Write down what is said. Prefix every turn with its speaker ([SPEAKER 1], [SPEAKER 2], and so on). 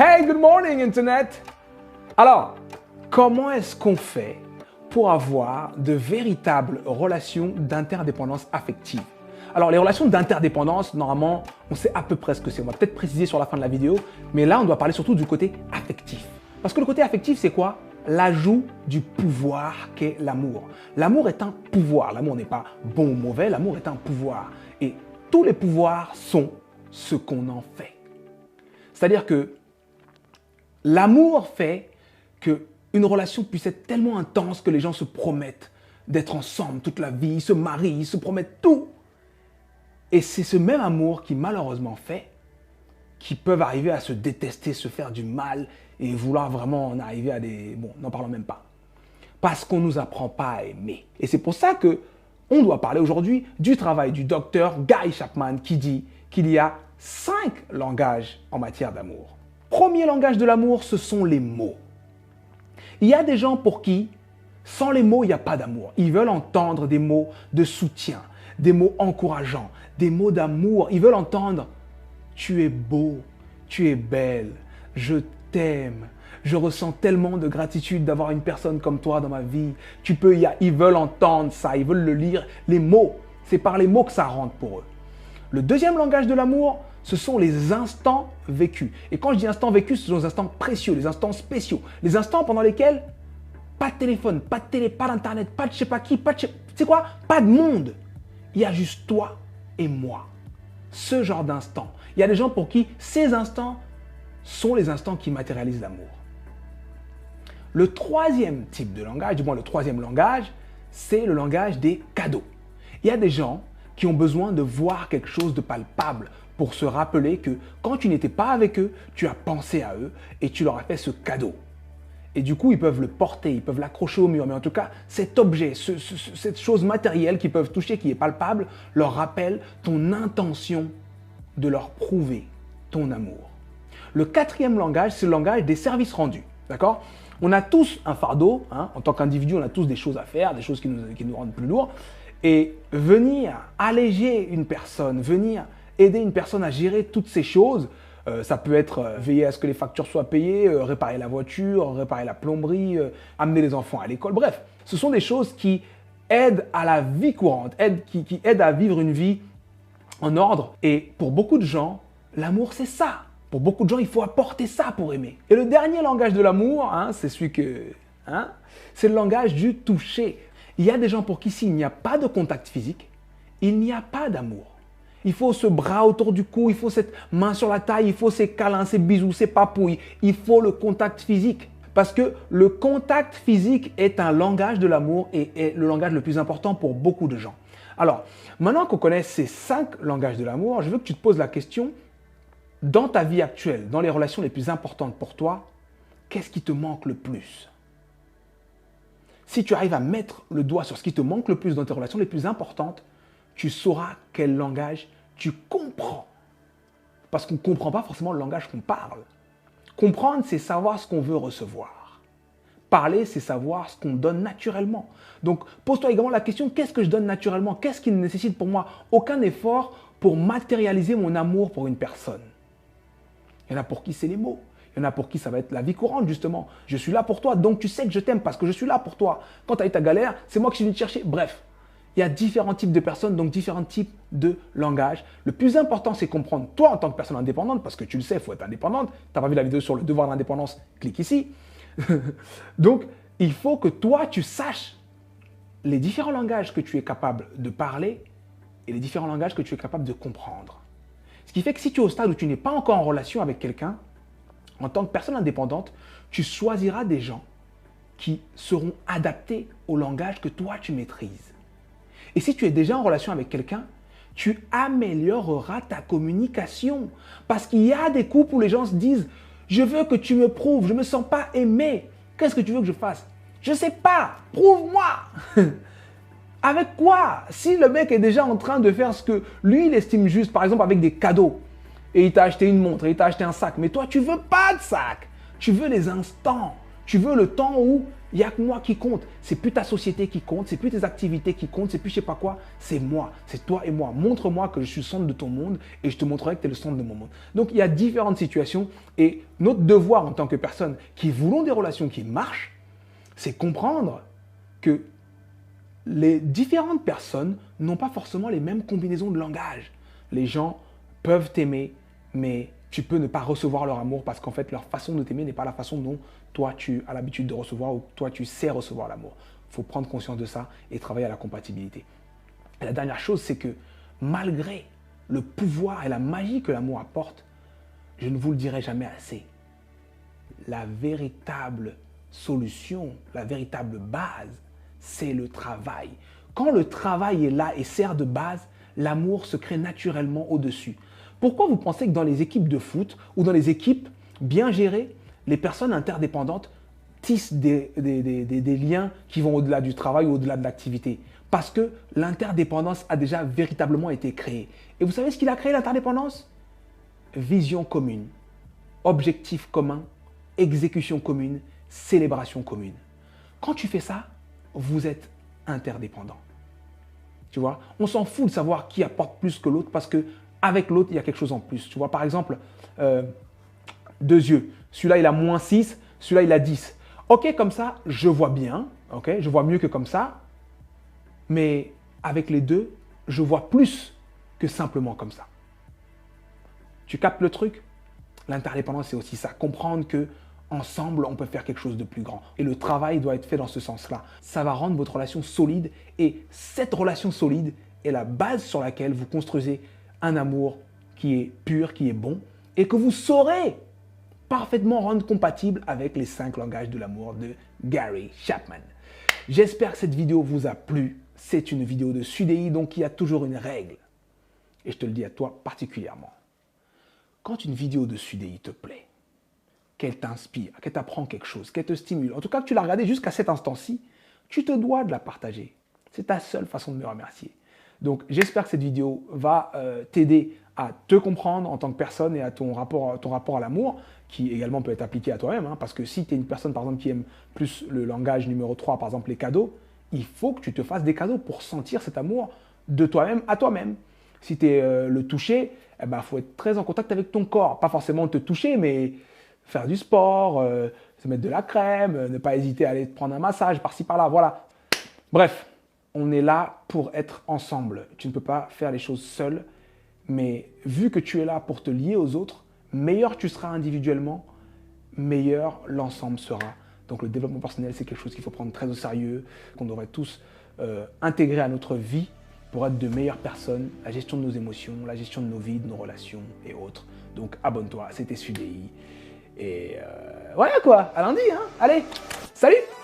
[SPEAKER 1] Hey, good morning Internet! Alors, comment est-ce qu'on fait pour avoir de véritables relations d'interdépendance affective? Alors, les relations d'interdépendance, normalement, on sait à peu près ce que c'est. On va peut-être préciser sur la fin de la vidéo, mais là, on doit parler surtout du côté affectif. Parce que le côté affectif, c'est quoi? L'ajout du pouvoir qu'est l'amour. L'amour est un pouvoir. L'amour n'est pas bon ou mauvais, l'amour est un pouvoir. Et tous les pouvoirs sont ce qu'on en fait. C'est-à-dire que l'amour fait qu'une relation puisse être tellement intense que les gens se promettent d'être ensemble toute la vie, ils se marient, ils se promettent tout. Et c'est ce même amour qui malheureusement fait qu'ils peuvent arriver à se détester, se faire du mal et vouloir vraiment en arriver à des... Bon, n'en parlons même pas. Parce qu'on ne nous apprend pas à aimer. Et c'est pour ça qu'on doit parler aujourd'hui du travail du docteur Guy Chapman qui dit qu'il y a 5 langages en matière d'amour. Premier langage de l'amour, ce sont les mots. Il y a des gens pour qui, sans les mots, il n'y a pas d'amour. Ils veulent entendre des mots de soutien, des mots encourageants, des mots d'amour. Ils veulent entendre « Tu es beau, tu es belle, je t'aime, je ressens tellement de gratitude d'avoir une personne comme toi dans ma vie. » Ils veulent entendre ça, ils veulent le lire. Les mots, c'est par les mots que ça rentre pour eux. Le deuxième langage de l'amour, ce sont les instants vécus. Et quand je dis instants vécus, ce sont les instants précieux, les instants spéciaux. Les instants pendant lesquels pas de téléphone, pas de télé, pas d'internet, pas de je sais pas qui, pas de... Tu sais quoi? Pas de monde. Il y a juste toi et moi. Ce genre d'instants. Il y a des gens pour qui ces instants sont les instants qui matérialisent l'amour. Le troisième type de langage, du moins le troisième langage, c'est le langage des cadeaux. Il y a des gens qui ont besoin de voir quelque chose de palpable pour se rappeler que quand tu n'étais pas avec eux, tu as pensé à eux et tu leur as fait ce cadeau. Et du coup, ils peuvent le porter, ils peuvent l'accrocher au mur. Mais en tout cas, cet objet, cette chose matérielle qu'ils peuvent toucher, qui est palpable, leur rappelle ton intention de leur prouver ton amour. Le quatrième langage, c'est le langage des services rendus. D'accord? On a tous un fardeau, hein, en tant qu'individu, on a tous des choses à faire, des choses qui nous rendent plus lourds. Et venir alléger une personne, venir aider une personne à gérer toutes ces choses, ça peut être veiller à ce que les factures soient payées, réparer la voiture, réparer la plomberie, amener les enfants à l'école. Bref, ce sont des choses qui aident à la vie courante, qui aident à vivre une vie en ordre. Et pour beaucoup de gens, l'amour c'est ça. Pour beaucoup de gens, il faut apporter ça pour aimer. Et le dernier langage de l'amour, hein, c'est celui que... Hein, c'est le langage du toucher. Il y a des gens pour qui s'il n'y a pas de contact physique, il n'y a pas d'amour. Il faut ce bras autour du cou, il faut cette main sur la taille, il faut ces câlins, ces bisous, ces papouilles. Il faut le contact physique. Parce que le contact physique est un langage de l'amour et est le langage le plus important pour beaucoup de gens. Alors, maintenant qu'on connaît ces 5 langages de l'amour, je veux que tu te poses la question, dans ta vie actuelle, dans les relations les plus importantes pour toi, qu'est-ce qui te manque le plus? Si tu arrives à mettre le doigt sur ce qui te manque le plus dans tes relations les plus importantes, tu sauras quel langage tu comprends. Parce qu'on ne comprend pas forcément le langage qu'on parle. Comprendre, c'est savoir ce qu'on veut recevoir. Parler, c'est savoir ce qu'on donne naturellement. Donc, pose-toi également la question, qu'est-ce que je donne naturellement? Qu'est-ce qui ne nécessite pour moi aucun effort pour matérialiser mon amour pour une personne? Il y en a pour qui c'est les mots. Il y en a pour qui ça va être la vie courante, justement. Je suis là pour toi, donc tu sais que je t'aime parce que je suis là pour toi. Quand tu as eu ta galère, c'est moi qui suis venu te chercher. Bref, il y a différents types de personnes, donc différents types de langage. Le plus important, c'est comprendre toi en tant que personne indépendante, parce que tu le sais, il faut être indépendante. Tu n'as pas vu la vidéo sur le devoir d'indépendance, clique ici. Donc, il faut que toi, tu saches les différents langages que tu es capable de parler et les différents langages que tu es capable de comprendre. Ce qui fait que si tu es au stade où tu n'es pas encore en relation avec quelqu'un, en tant que personne indépendante, tu choisiras des gens qui seront adaptés au langage que toi tu maîtrises. Et si tu es déjà en relation avec quelqu'un, tu amélioreras ta communication. Parce qu'il y a des couples où les gens se disent « Je veux que tu me prouves, je ne me sens pas aimé. Qu'est-ce que tu veux que je fasse? Je ne sais pas, prouve-moi » Avec quoi? Si le mec est déjà en train de faire ce que lui, il estime juste, par exemple avec des cadeaux, et il t'a acheté une montre, et il t'a acheté un sac, mais toi, tu ne veux pas de sac. Tu veux les instants. Tu veux le temps où Il n'y a que moi qui compte. C'est plus ta société qui compte, c'est plus tes activités qui comptent, c'est plus je sais pas quoi. C'est moi, c'est toi et moi. Montre-moi que je suis le centre de ton monde et je te montrerai que tu es le centre de mon monde. Donc il y a différentes situations et notre devoir en tant que personne qui voulons des relations qui marchent, c'est comprendre que les différentes personnes n'ont pas forcément les mêmes combinaisons de langage. Les gens peuvent t'aimer, mais tu peux ne pas recevoir leur amour parce qu'en fait, leur façon de t'aimer n'est pas la façon dont toi, tu as l'habitude de recevoir ou toi, tu sais recevoir l'amour. Il faut prendre conscience de ça et travailler à la compatibilité. Et la dernière chose, c'est que malgré le pouvoir et la magie que l'amour apporte, je ne vous le dirai jamais assez. La véritable solution, la véritable base, c'est le travail. Quand le travail est là et sert de base, l'amour se crée naturellement au-dessus. Pourquoi vous pensez que dans les équipes de foot ou dans les équipes bien gérées, les personnes interdépendantes tissent des liens qui vont au-delà du travail ou au-delà de l'activité? Parce que l'interdépendance a déjà véritablement été créée. Et vous savez ce qu'il a créé, l'interdépendance? Vision commune, objectif commun, exécution commune, célébration commune. Quand tu fais ça, vous êtes interdépendant. Tu vois, on s'en fout de savoir qui apporte plus que l'autre parce qu'avec l'autre, il y a quelque chose en plus. Tu vois, par exemple, deux yeux. Celui-là, il a -6, celui-là, il a 10. Ok, comme ça, je vois bien. Ok, je vois mieux que comme ça. Mais avec les deux, je vois plus que simplement comme ça. Tu captes le truc? L'interdépendance, c'est aussi ça. Comprendre que ensemble, on peut faire quelque chose de plus grand. Et le travail doit être fait dans ce sens-là. Ça va rendre votre relation solide. Et cette relation solide est la base sur laquelle vous construisez un amour qui est pur, qui est bon, et que vous saurez parfaitement rendre compatible avec les 5 langages de l'amour de Gary Chapman. J'espère que cette vidéo vous a plu. C'est une vidéo de Sudei, donc il y a toujours une règle. Et je te le dis à toi particulièrement. Quand une vidéo de Sudei te plaît, qu'elle t'inspire, qu'elle t'apprend quelque chose, qu'elle te stimule, en tout cas que tu l'as regardée jusqu'à cet instant-ci, tu te dois de la partager. C'est ta seule façon de me remercier. Donc j'espère que cette vidéo va t'aider à te comprendre en tant que personne et à ton rapport à l'amour, qui également peut être appliqué à toi-même. Hein, parce que si tu es une personne, par exemple, qui aime plus le langage numéro 3, par exemple les cadeaux, il faut que tu te fasses des cadeaux pour sentir cet amour de toi-même à toi-même. Si tu es le toucher, eh ben, faut être très en contact avec ton corps. Pas forcément te toucher, mais faire du sport, se mettre de la crème, ne pas hésiter à aller te prendre un massage par-ci par-là, voilà. Bref, on est là pour être ensemble. Tu ne peux pas faire les choses seul, mais vu que tu es là pour te lier aux autres, meilleur tu seras individuellement, meilleur l'ensemble sera. Donc le développement personnel, c'est quelque chose qu'il faut prendre très au sérieux, qu'on devrait tous intégrer à notre vie pour être de meilleures personnes, la gestion de nos émotions, la gestion de nos vies, de nos relations et autres. Donc abonne-toi, c'était Sudei. Et voilà quoi, à lundi, hein. Allez, salut!